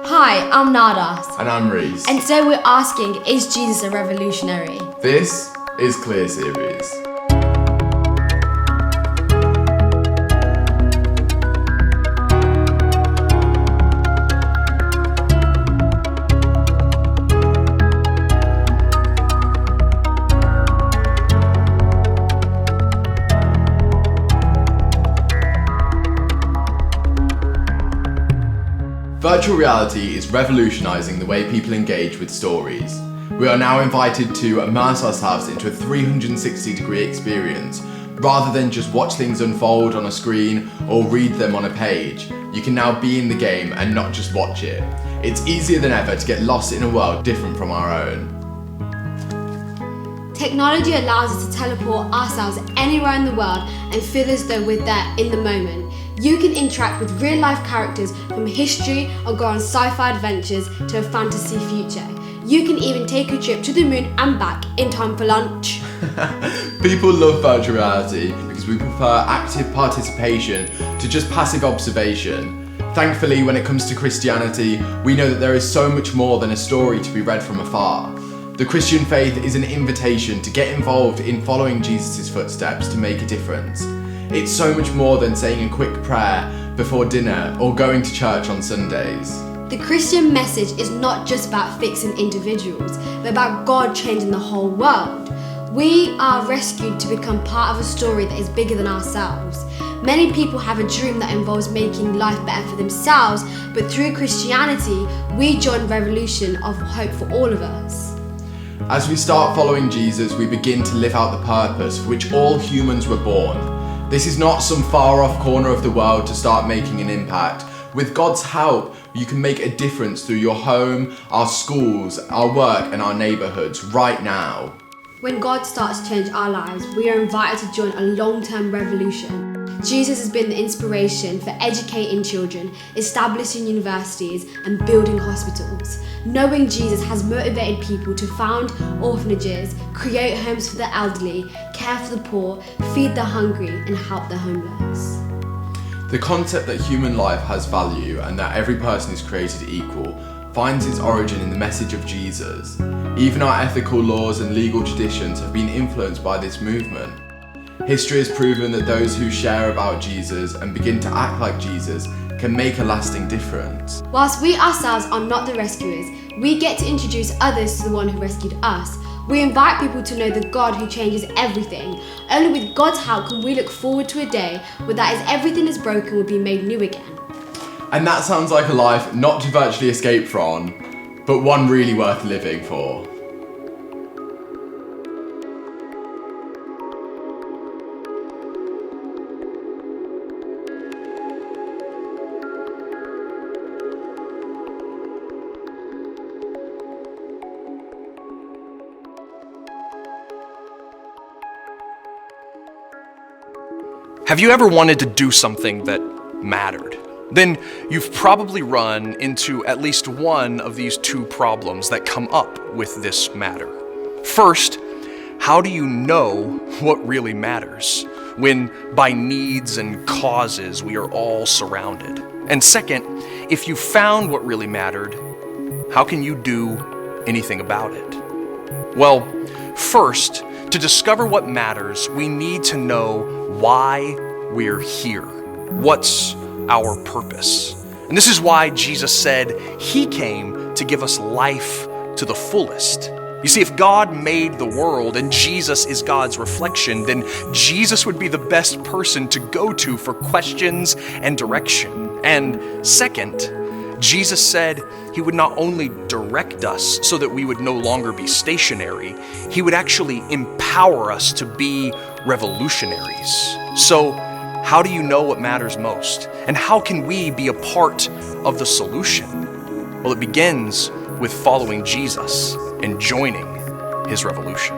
Hi, I'm Nadas. And I'm Reese. And so we're asking, is Jesus a revolutionary? This is Kleer series. Virtual reality is revolutionising the way people engage with stories. We are now invited to immerse ourselves into a 360-degree experience. Rather than just watch things unfold on a screen or read them on a page, you can now be in the game and not just watch it. It's easier than ever to get lost in a world different from our own. Technology allows us to teleport ourselves anywhere in the world and feel as though we're there in the moment. You can interact with real-life characters from history or go on sci-fi adventures to a fantasy future. You can even take a trip to the moon and back in time for lunch. People love virtual reality because we prefer active participation to just passive observation. Thankfully, when it comes to Christianity, we know that there is so much more than a story to be read from afar. The Christian faith is an invitation to get involved in following Jesus' footsteps to make a difference. It's so much more than saying a quick prayer before dinner or going to church on Sundays. The Christian message is not just about fixing individuals, but about God changing the whole world. We are rescued to become part of a story that is bigger than ourselves. Many people have a dream that involves making life better for themselves, but through Christianity, we join a revolution of hope for all of us. As we start following Jesus, we begin to live out the purpose for which all humans were born. This is not some far-off corner of the world to start making an impact. With God's help, you can make a difference through your home, our schools, our work, and our neighbourhoods right now. When God starts to change our lives, we are invited to join a long-term revolution. Jesus has been the inspiration for educating children, establishing universities, and building hospitals. Knowing Jesus has motivated people to found orphanages, create homes for the elderly, care for the poor, feed the hungry, and help the homeless. The concept that human life has value and that every person is created equal finds its origin in the message of Jesus. Even our ethical laws and legal traditions have been influenced by this movement. History has proven that those who share about Jesus and begin to act like Jesus can make a lasting difference. Whilst we ourselves are not the rescuers, we get to introduce others to the one who rescued us. We invite people to know the God who changes everything. Only with God's help can we look forward to a day where that is everything is broken will be made new again. And that sounds like a life not to virtually escape from, but one really worth living for. Have you ever wanted to do something that mattered? Then you've probably run into at least one of these two problems that come up with this matter. First, how do you know what really matters when by needs and causes we are all surrounded? And second, if you found what really mattered, how can you do anything about it? Well, first, to discover what matters, we need to know why we're here. What's our purpose? And this is why Jesus said he came to give us life to the fullest. You see, if God made the world and Jesus is God's reflection, then Jesus would be the best person to go to for questions and direction. And second, Jesus said he would not only direct us so that we would no longer be stationary, he would actually empower us to be revolutionaries. So, how do you know what matters most? And how can we be a part of the solution? Well, it begins with following Jesus and joining his revolution.